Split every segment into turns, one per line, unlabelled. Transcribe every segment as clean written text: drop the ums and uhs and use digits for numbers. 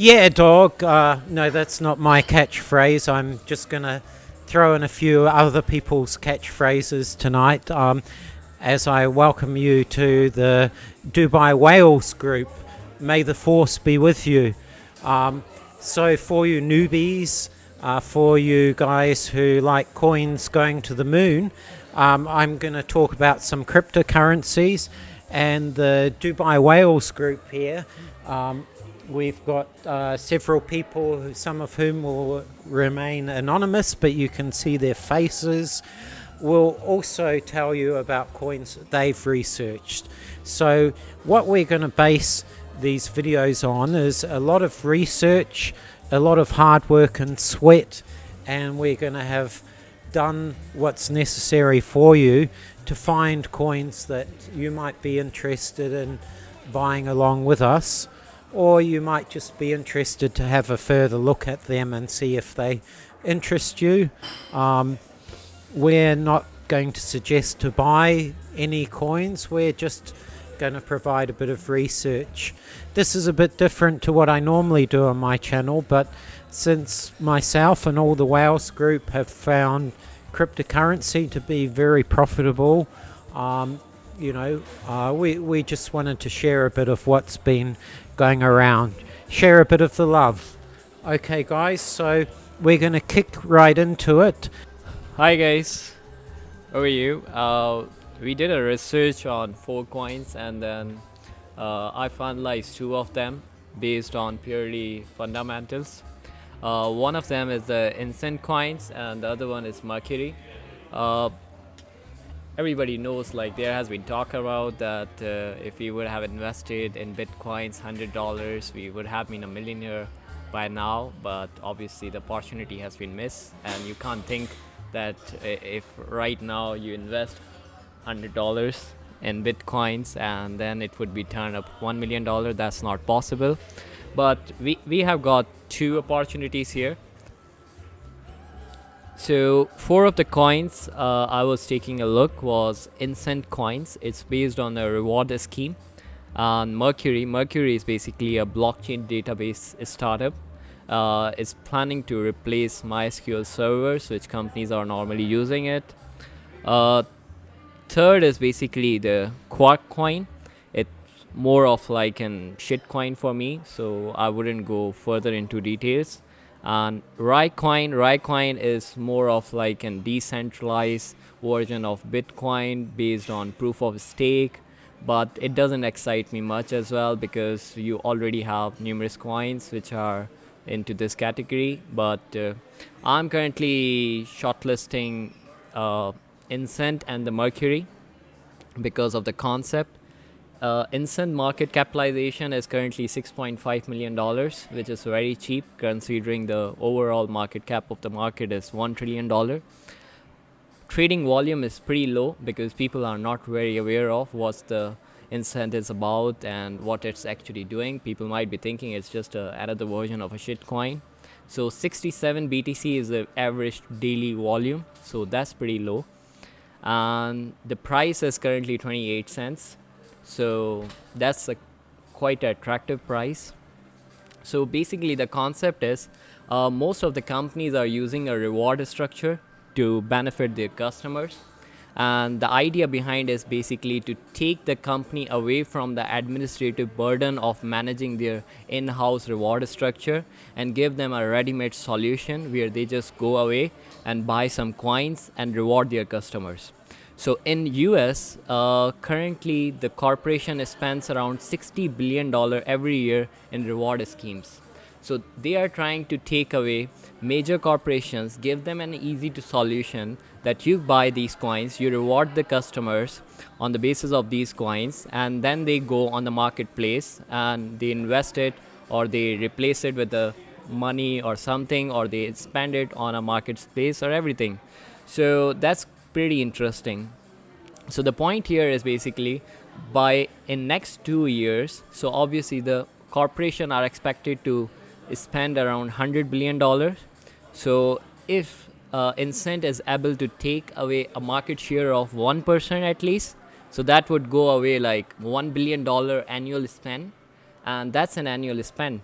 Yeah, dog. No, that's not my catchphrase. I'm just going to throw in a few other people's catchphrases tonight as I welcome you to the Dubai Whales group. May the force be with you. So, for you newbies, for you guys who like coins going to the moon, I'm going to talk about some cryptocurrencies and the Dubai Whales group here. We've got several people, some of whom will remain anonymous, but you can see their faces. We'll also tell you about coins that they've researched. So what we're going to base these videos on is a lot of research, a lot of hard work and sweat, and we're going to have done what's necessary for you to find coins that you might be interested in buying along with us, or you might just be interested to have a further look at them and see if they interest you. We're not going to suggest to buy any coins, we're just going to provide a bit of research. This is a bit different to what I normally do on my channel, but since myself and all the Whales group have found cryptocurrency to be very profitable, we just wanted to share a bit of what's been going around, share a bit of the love. Okay, guys, so we're going to kick right into it.
Hi guys, how are you? We did a research on 4 coins and then I finalized 2 of them based on purely fundamentals. One of them is the Instant coins and the other one is Mercury. Everybody knows, like, there has been talk about that if we would have invested in bitcoins $100, we would have been a millionaire by now, but obviously the opportunity has been missed, and you can't think that if right now you invest $100 in bitcoins and then it would be turned up $1 million. That's not possible, but we have got 2 opportunities here. So 4 of the coins I was taking a look was Instant coins. It's based on a reward scheme. And Mercury is basically a blockchain database startup. It's planning to replace MySQL servers, which companies are normally using it. Third is basically the Quark coin. It's more of like an shit coin for me, so I wouldn't go further into details. And Raicoin is more of like a decentralized version of Bitcoin based on proof of stake, but it doesn't excite me much as well because you already have numerous coins which are into this category. But I'm currently shortlisting Instant and the Mercury because of the concept. Instant market capitalization is currently $6.5 million, which is very cheap considering the overall market cap of the market is $1 trillion. Trading volume is pretty low because people are not very aware of what the Instant is about and what it's actually doing. People might be thinking it's just another version of a shit coin. So 67 BTC is the average daily volume, so that's pretty low. And the price is currently 28 cents. So that's a quite attractive price. So basically the concept is most of the companies are using a reward structure to benefit their customers, and the idea behind is basically to take the company away from the administrative burden of managing their in-house reward structure and give them a ready-made solution where they just go away and buy some coins and reward their customers. So in US, currently the corporation spends around $60 billion every year in reward schemes. So they are trying to take away major corporations, give them an easy to solution that you buy these coins, you reward the customers on the basis of these coins, and then they go on the marketplace and they invest it or they replace it with the money or something, or they spend it on a marketplace or everything. So that's pretty interesting. So the point here is basically by in next 2 years, so obviously the corporation are expected to spend around $100 billion. So if Incent is able to take away a market share of 1% at least, so that would go away like $1 billion annual spend, and that's an annual spend.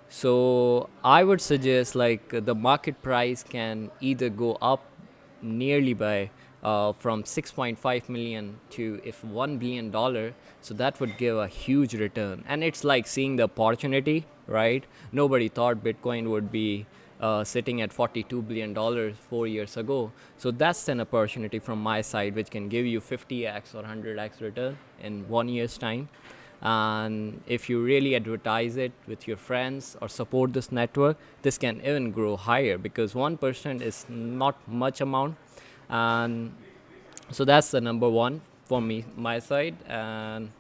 So I would suggest like the market price can either go up nearly by from 6.5 million to if $1 billion. So that would give a huge return, and it's like seeing the opportunity, right? Nobody thought Bitcoin would be sitting at $42 billion 4 years ago. So that's an opportunity from my side, which can give you 50x or 100x return in 1 year's time. And if you really advertise it with your friends or support this network, this can even grow higher, because 1% is not much amount. And so that's the number one for me, my side. And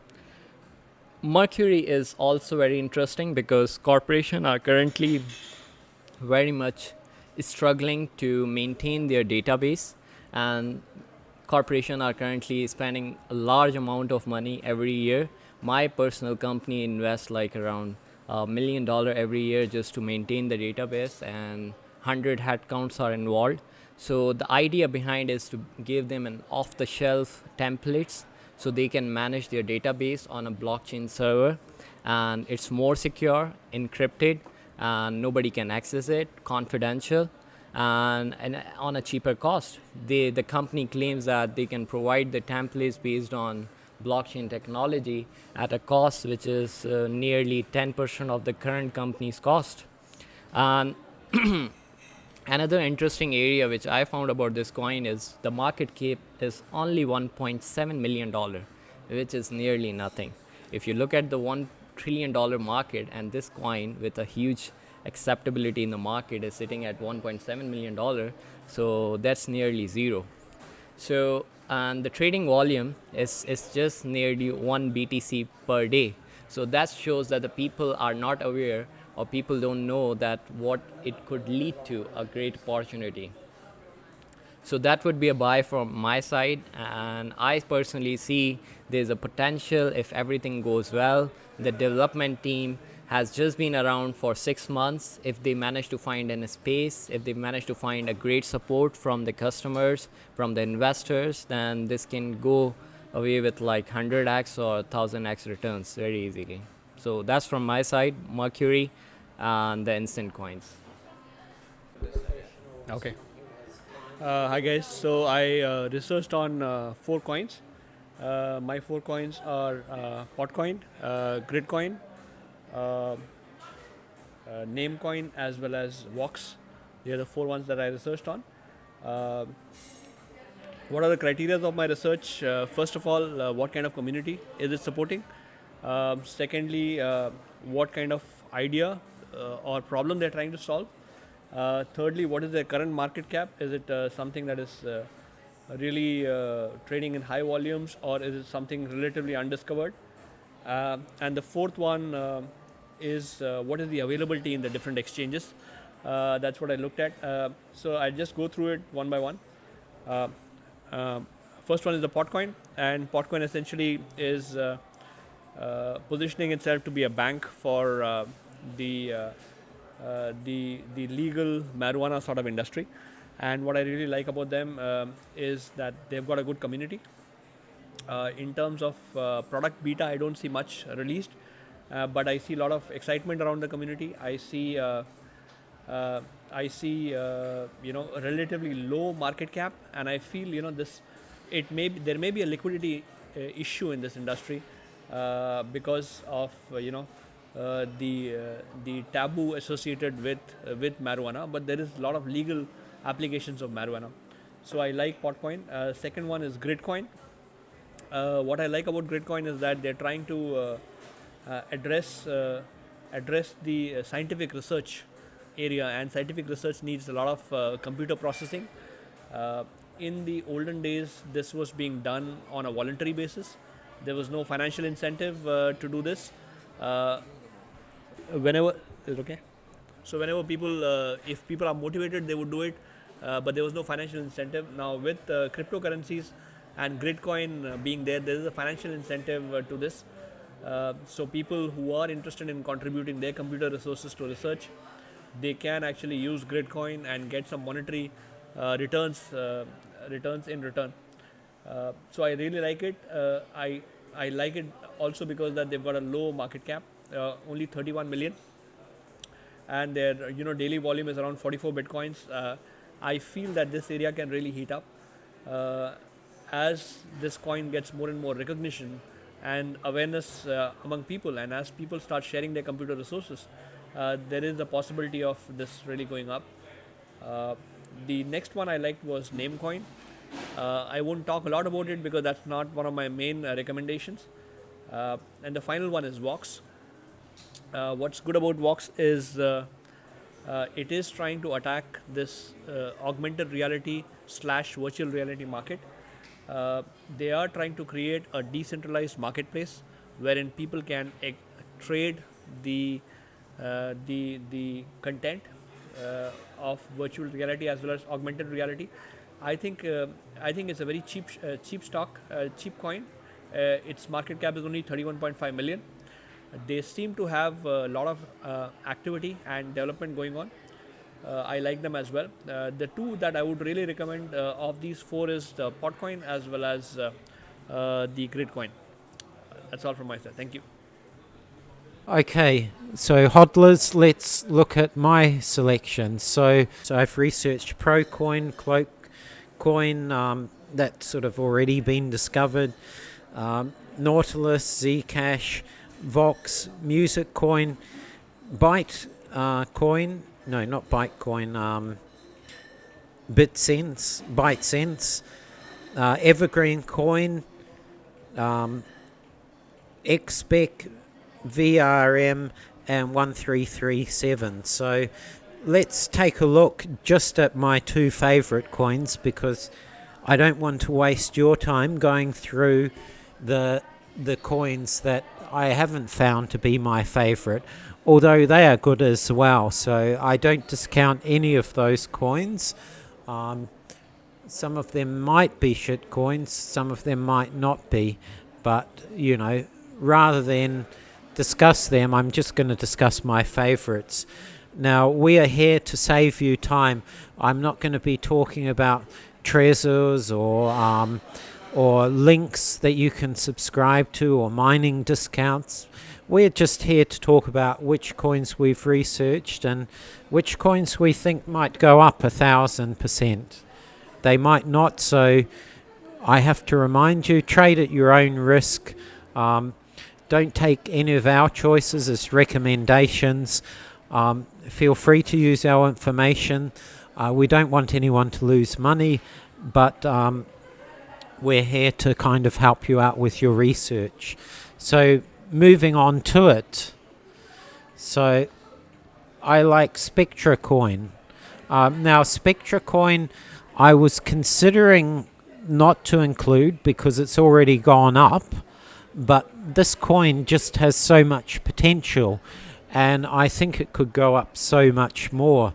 Mercury is also very interesting because corporations are currently very much struggling to maintain their database, and corporations are currently spending a large amount of money every year. My personal company invests like around $1 million every year just to maintain the database, and 100 headcounts are involved. So the idea behind is to give them an off-the-shelf templates so they can manage their database on a blockchain server, and it's more secure, encrypted, and nobody can access it, confidential, and on a cheaper cost. The company claims that they can provide the templates based on blockchain technology at a cost which is nearly 10% of the current company's cost. And another interesting area which I found about this coin is the market cap is only $1.7 million, which is nearly nothing. If you look at the $1 trillion market, and this coin with a huge acceptability in the market is sitting at $1.7 million, so that's nearly zero. So, and the trading volume is just nearly 1 BTC per day. So that shows that the people are not aware, or people don't know that what it could lead to a great opportunity. So that would be a buy from my side, and I personally see there's a potential if everything goes well. The development team has just been around for 6 months. If they manage to find a space, if they manage to find a great support from the customers, from the investors, then this can go away with like 100x or 1000x returns very easily. So that's from my side, Mercury and the instant coins.
Okay. Hi guys. So I researched on four coins. My four coins are Potcoin, Gridcoin, uh, Namecoin, as well as Vox. They are the four ones that I researched on. Uh, what are the criteria of my research? First of all, what kind of community is it supporting? Secondly, what kind of idea or problem they're trying to solve? Thirdly, what is their current market cap? Is it something that is really trading in high volumes, or is it something relatively undiscovered? And the fourth one is what is the availability in the different exchanges? That's what I looked at. So I just go through it one by one. Uh, uh, First one is the Potcoin, and Potcoin essentially is positioning itself to be a bank for the the legal marijuana sort of industry. And what I really like about them is that they've got a good community. In terms of product beta, I don't see much released, but I see a lot of excitement around the community. I see a relatively low market cap, and I feel this it may be, there may be a liquidity issue in this industry because of the taboo associated with marijuana, but there is a lot of legal applications of marijuana. So I like Potcoin. Second one is Gridcoin. What I like about Gridcoin is that they're trying to address the scientific research area, and scientific research needs a lot of computer processing. In the olden days, this was being done on a voluntary basis. There was no financial incentive to do this. Uh, Whenever is it okay? So whenever people, if people are motivated, they would do it, but there was no financial incentive. Now with cryptocurrencies and Gridcoin being there, there is a financial incentive to this. So people who are interested in contributing their computer resources to research, they can actually use Gridcoin and get some monetary returns in return. So I really like it. I like it also because that they've got a low market cap, only 31 million. and their daily volume is around 44 bitcoins. I feel that this area can really heat up as this coin gets more and more recognition and awareness among people, and as people start sharing their computer resources, there is a possibility of this really going up. The next one I liked was Namecoin. I won't talk a lot about it because that's not one of my main recommendations. And the final one is Vox. What's good about Vox is it is trying to attack this augmented reality / virtual reality market. They are trying to create a decentralized marketplace wherein people can trade the content of virtual reality as well as augmented reality. I think it's a very cheap stock, cheap coin. Its market cap is only 31.5 million. They seem to have a lot of activity and development going on. I like them as well. The two that I would really recommend of these four is the Potcoin as well as the Gridcoin. That's all from my side. Thank you.
Okay, so hodlers, let's look at my selection. So I've researched Procoin, Cloakcoin, that's sort of already been discovered, Nautilus, Zcash, Vox, Music Coin, Bytecoin, no, not Bytecoin, ByteSense, Evergreen Coin, XSpec, VRM, and 1337. So let's take a look just at my two favorite coins, because I don't want to waste your time going through the coins that I haven't found to be my favorite, although they are good as well. So I don't discount any of those coins. Some of them might be shit coins, some of them might not be, but rather than discuss them, I'm just going to discuss my favorites. Now, we are here to save you time. I'm not going to be talking about treasures or links that you can subscribe to or mining discounts. We're just here to talk about which coins we've researched and which coins we think might go up 1,000%. They might not, so I have to remind you, trade at your own risk. Don't take any of our choices as recommendations. Feel free to use our information. We don't want anyone to lose money, but we're here to kind of help you out with your research. So moving on to it. So I like Spectra Coin. Now Spectra Coin I was considering not to include because it's already gone up, but this coin just has so much potential and I think it could go up so much more.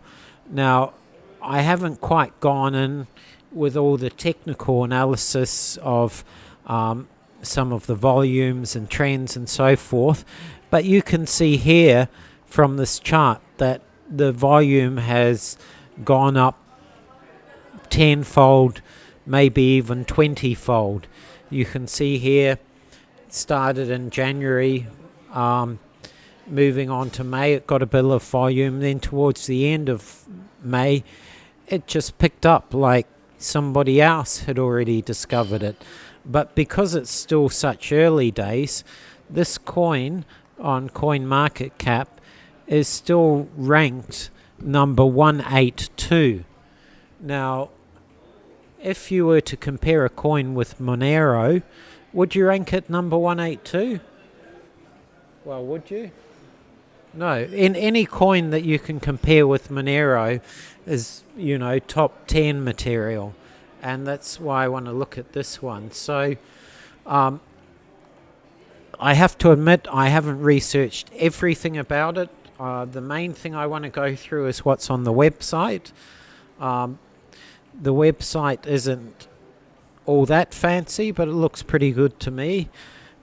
Now, I haven't quite gone in with all the technical analysis of some of the volumes and trends and so forth, but you can see here from this chart that the volume has gone up tenfold, maybe even 20-fold. You can see here it started in January, moving on to May, it got a bit of volume. Then towards the end of May, it just picked up like somebody else had already discovered it. But because it's still such early days, this coin on CoinMarketCap is still ranked number 182. Now, if you were to compare a coin with Monero, would you rank it number 182? Well, would you? No. In any coin that you can compare with Monero is, top 10 material. And that's why I want to look at this one. So, I have to admit I haven't researched everything about it. The main thing I want to go through is what's on the website. The website isn't all that fancy, but it looks pretty good to me.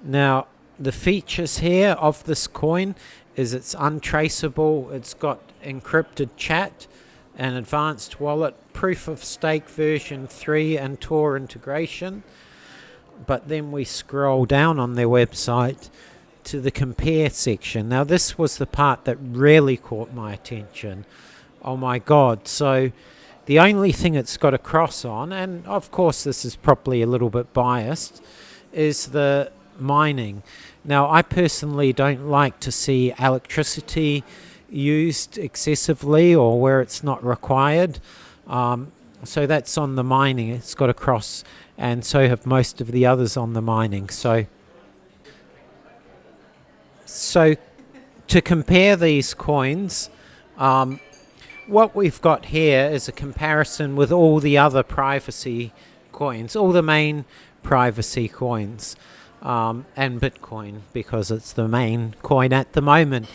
Now, the features here of this coin is it's untraceable, it's got encrypted chat, an advanced wallet, proof of stake version 3 and Tor integration. But then we scroll down on their website to the compare section. Now this was the part that really caught my attention. Oh my God. So the only thing it's got a cross on, and of course this is probably a little bit biased, is the mining. Now I personally don't like to see electricity used excessively or where it's not required. So that's on the mining. It's got a cross, and so have most of the others on the mining. So to compare these coins, what we've got here is a comparison with all the other privacy coins, all the main privacy coins, and Bitcoin, because it's the main coin at the moment.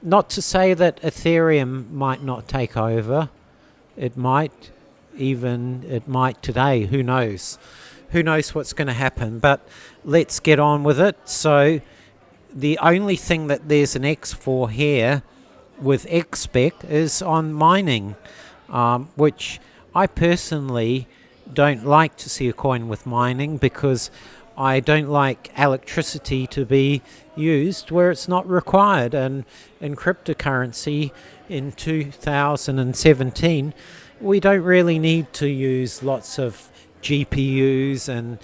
Not to say that Ethereum might not take over. It might, it might today. Who knows? Who knows what's going to happen? But let's get on with it. So the only thing that there's an X for here with XSpec is on mining, which I personally don't like to see a coin with mining, because I don't like electricity to be used where it's not required. And in cryptocurrency in 2017, we don't really need to use lots of GPUs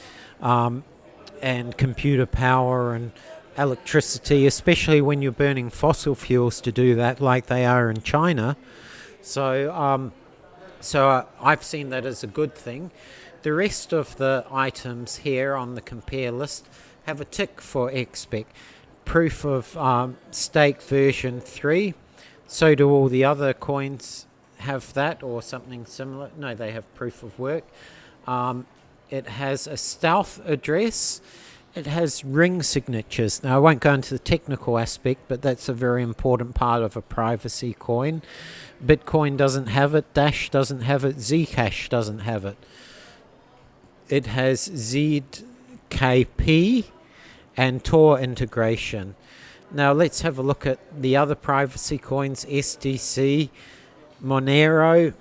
and computer power and electricity, especially when you're burning fossil fuels to do that, like they are in China. So I've seen that as a good thing. The rest of the items here on the compare list have a tick for XSpec. Proof of stake version 3. So do all the other coins have that or something similar. No, they have proof of work. It has a stealth address. It has ring signatures. Now I won't go into the technical aspect, but that's a very important part of a privacy coin. Bitcoin doesn't have it. Dash doesn't have it. Zcash doesn't have it. It has ZKP and Tor integration. Now let's have a look at the other privacy coins. SDC, Monero.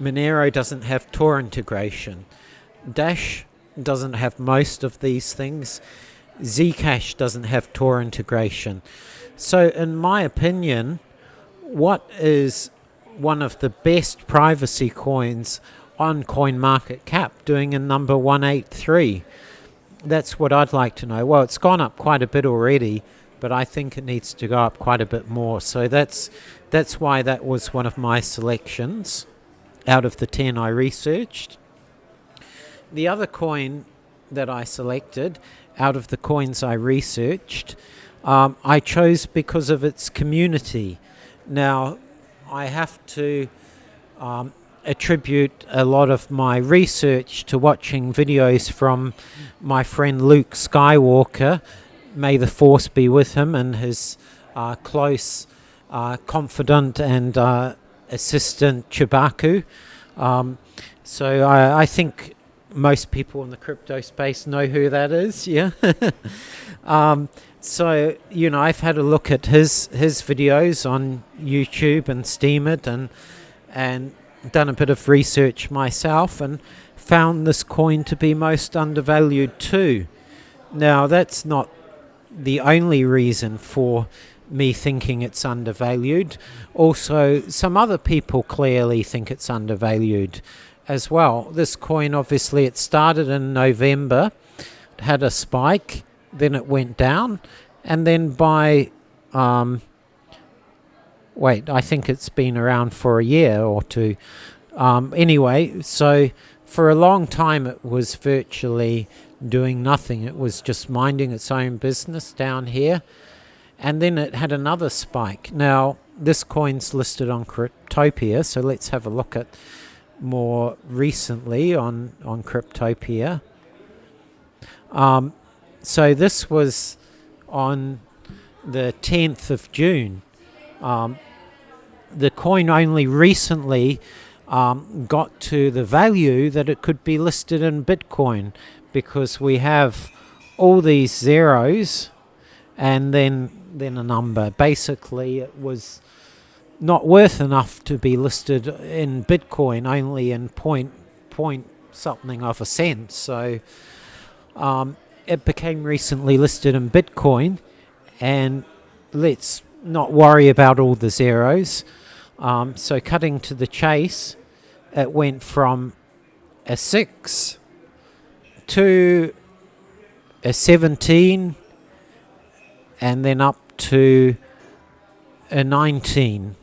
Monero doesn't have Tor integration. Dash doesn't have most of these things. Zcash doesn't have Tor integration. So in my opinion, what is one of the best privacy coins on CoinMarketCap doing in number 183? That's what I'd like to know. Well, it's gone up quite a bit already, but I think it needs to go up quite a bit more. So that's why that was one of my selections out of the 10 I researched. The other coin that I selected out of the coins I researched, I chose because of its community. Now, I have to attribute a lot of my research to watching videos from my friend Luke Skywalker, may the force be with him, and his close confidant and assistant Chibaku. So I think most people in the crypto space know who that is, yeah. So, you know, I've had a look at his videos on YouTube and Steemit and done a bit of research myself and found this coin to be most undervalued too. Now, that's not the only reason for me thinking it's undervalued. Also, some other people clearly think it's undervalued as well. This coin, obviously, it started in November, it had a spike, then it went down, and then by I think it's been around for a year or two. Anyway, so for a long time it was virtually doing nothing. It was just minding its own business down here, and then it had another spike. Now, this coin's listed on Cryptopia, so let's have a look at more recently on Cryptopia. So this was on the 10th of June. The coin only recently got to the value that it could be listed in Bitcoin, because we have all these zeros and then a number. Basically, it was not worth enough to be listed in Bitcoin, only in point something of a cent. So it became recently listed in Bitcoin, and let's not worry about all the zeros. So cutting to the chase, it went from a 6 to a 17 and then up to a 19.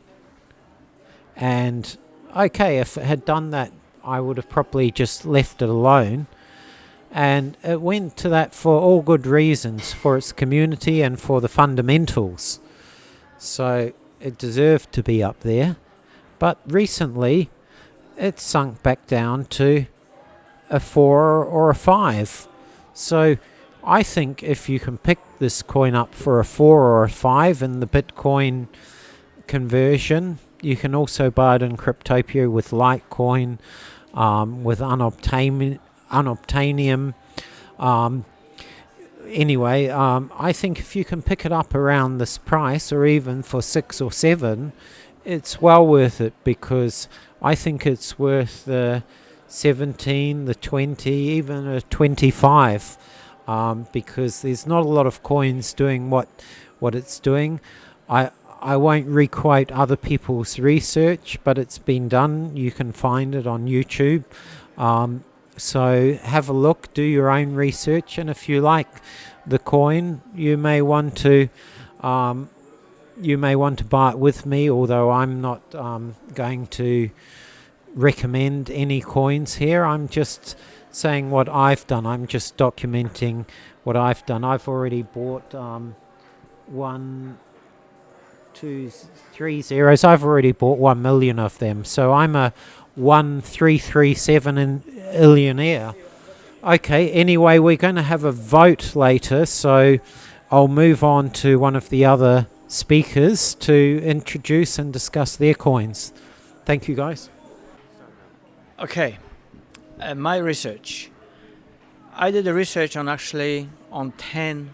And okay, if it had done that, I would have probably just left it alone. And it went to that for all good reasons, for its community and for the fundamentals. So it deserved to be up there. But recently, it's sunk back down to a 4 or a 5. So I think if you can pick this coin up for a 4 or a 5 in the Bitcoin conversion, you can also buy it in Cryptopia with Litecoin, with Unobtainium. Anyway, I think if you can pick it up around this price, or even for 6 or 7, it's well worth it, because I think it's worth the 17, the 20, even a 25, because there's not a lot of coins doing what it's doing. I won't requote other people's research, but it's been done. You can find it on YouTube. So have a look, do your own research, and if you like the coin, you may want to buy it with me, although I'm not going to recommend any coins here. I'm just saying what I've done. I'm just documenting what I've done. I've already bought 1, 2, 3 zeros. I've already bought 1 million of them, so I'm a 1337 millionaire. Okay, anyway, we're going to have a vote later, so I'll move on to one of the other speakers to introduce and discuss their coins. Thank you, guys.
Okay, my research. I did the research on 10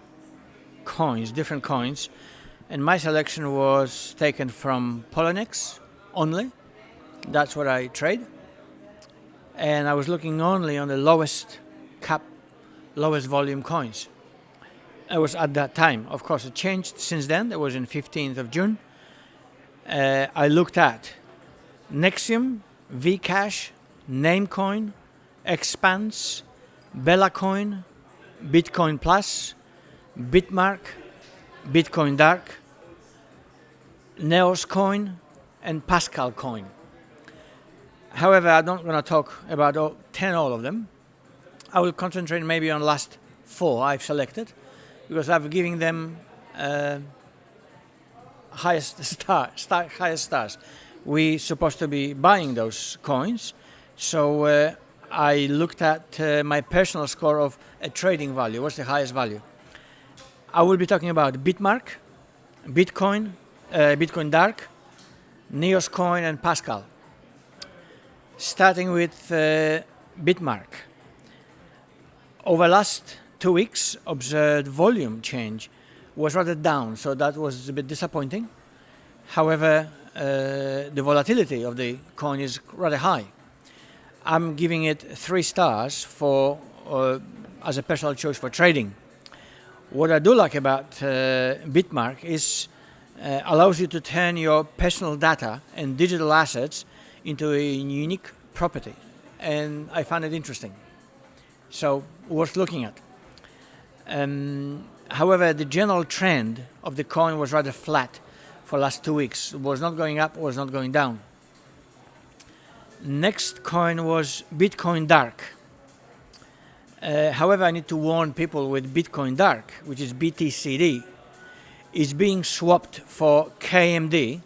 coins, different coins, and my selection was taken from Poloniex only. That's what I trade. And I was looking only on the lowest cap, lowest volume coins. It was at that time. Of course, it changed since then. It was in 15th of June. I looked at Nexium, Vcash, Namecoin, Expanse, Bella Coin, Bitcoin Plus, Bitmark, Bitcoin Dark, Neos Coin, and Pascal Coin. However, I'm not going to talk about all of them. I will concentrate maybe on last 4 I've selected, because I've given them highest stars. We're supposed to be buying those coins, so I looked at my personal score of a trading value. What's the highest value? I will be talking about Bitmark, Bitcoin, Bitcoin Dark, Neos Coin, and Pascal. Starting with Bitmark. Over last 2 weeks, observed volume change was rather down, so that was a bit disappointing. However, the volatility of the coin is rather high. I'm giving it 3 stars for as a personal choice for trading. What I do like about Bitmark is allows you to turn your personal data and digital assets into a unique property, and I found it interesting. So worth looking at. However, the general trend of the coin was rather flat for last 2 weeks. It was not going up, was not going down. Next coin was Bitcoin Dark. However, I need to warn people with Bitcoin Dark, which is BTCD, is being swapped for KMD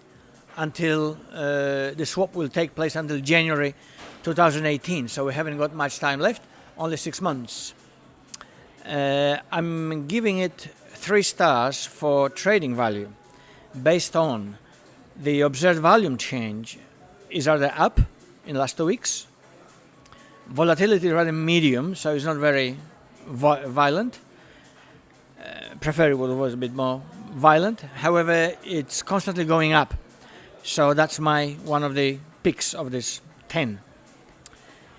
until the swap will take place until January 2018. So we haven't got much time left, only 6 months. I'm giving it 3 stars for trading value based on the observed volume change is rather up in the last 2 weeks. Volatility rather medium, so it's not very violent. Preferable was a bit more violent. However, it's constantly going up. So that's one of the picks of this 10.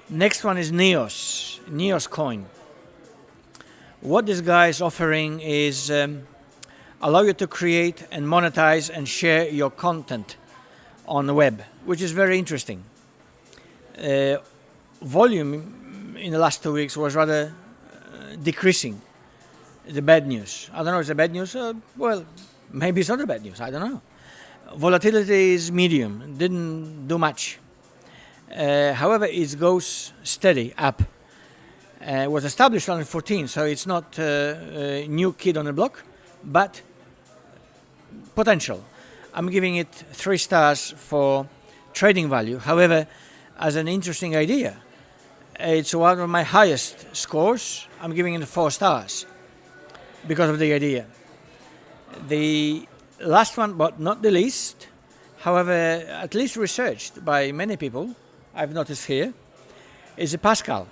Next one is Neos Coin. What this guy is offering is allow you to create and monetize and share your content on the web, which is very interesting. Volume in the last 2 weeks was rather decreasing. The bad news. I don't know if it's the bad news. Well, maybe it's not the bad news. I don't know. Volatility is medium. Didn't do much. However, it goes steady up. It was established on 14, so it's not a new kid on the block, but potential. I'm giving it 3 stars for trading value. However, as an interesting idea, it's one of my highest scores. I'm giving it 4 stars because of the idea. The last one, but not the least, however, at least researched by many people, I've noticed here, is the Pascal.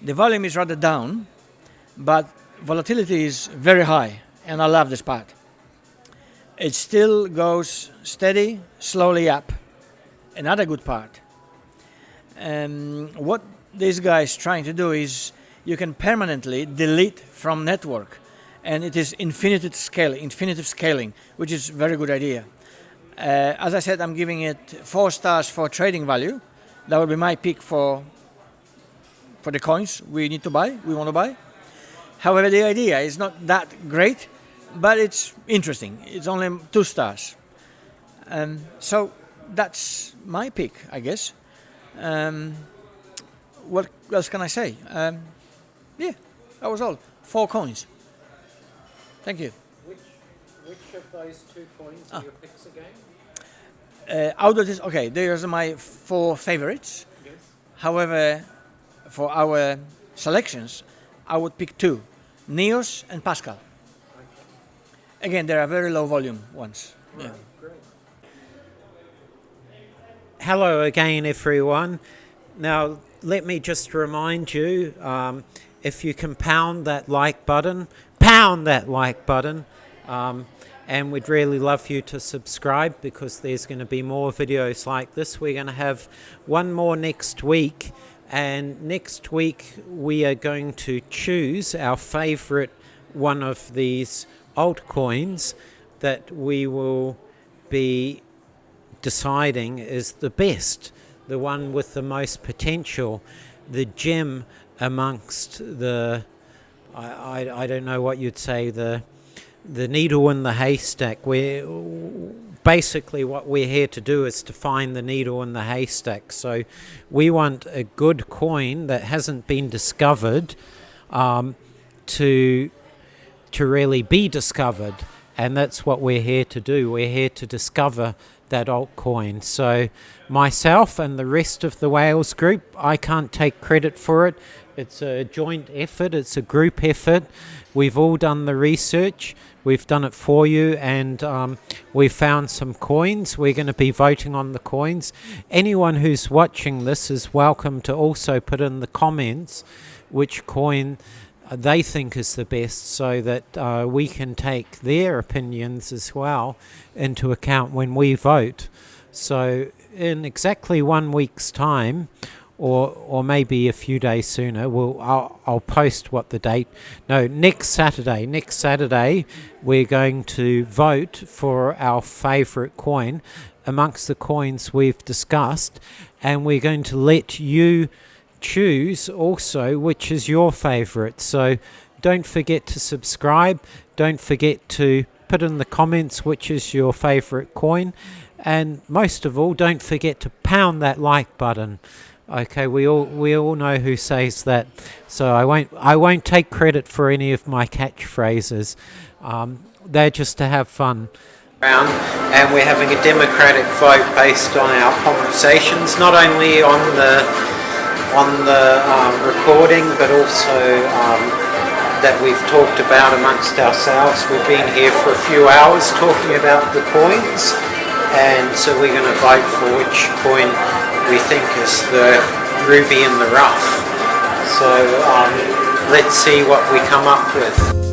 The volume is rather down, but volatility is very high, and I love this part. It still goes steady, slowly up. Another good part. What this guy is trying to do is you can permanently delete from network, and it is infinitive scaling, which is a very good idea. As I said, I'm giving it 4 stars for trading value. That would be my pick for the coins we want to buy. However, the idea is not that great, but it's interesting. It's only 2 stars. So that's my pick, I guess. What else can I say? Yeah, that was all. 4 coins. Thank you.
Which of those 2 coins are your picks again?
Out of this, okay, there's my 4 favorites.
Yes.
However, for our selections, I would pick 2, Neos and Pascal. Okay. Again, they are very low volume ones.
Right,
yeah.
great. Hello again, everyone. Now, let me just remind you, if you can pound that like button, and we'd really love you to subscribe, because there's going to be more videos like this. We're going to have one more next week, and next week we are going to choose our favorite one of these altcoins that we will be deciding is the best, the one with the most potential, the gem amongst the, I don't know what you'd say, the needle in the haystack. Basically what we're here to do is to find the needle in the haystack. So we want a good coin that hasn't been discovered to really be discovered, and that's what we're here to do. We're here to discover that altcoin. So myself and the rest of the Whales group, I can't take credit for it. It's a joint effort, it's a group effort. We've all done the research, we've done it for you, and we found some coins. We're going to be voting on the coins. Anyone who's watching this is welcome to also put in the comments which coin they think is the best, so that we can take their opinions as well into account when we vote. So in exactly 1 week's time, or maybe a few days sooner, I'll post what the date. No, next Saturday we're going to vote for our favorite coin amongst the coins we've discussed, and we're going to let you choose also which is your favorite. So don't forget to subscribe, don't forget to put in the comments which is your favorite coin, and most of all, don't forget to pound that like button. Okay, we all know who says that, so I won't take credit for any of my catchphrases. They're just to have fun. And we're having a democratic vote based on our conversations, not only on the recording, but also that we've talked about amongst ourselves. We've been here for a few hours talking about the coins, and so we're going to vote for which coin we think is the ruby in the rough. So let's see what we come up with.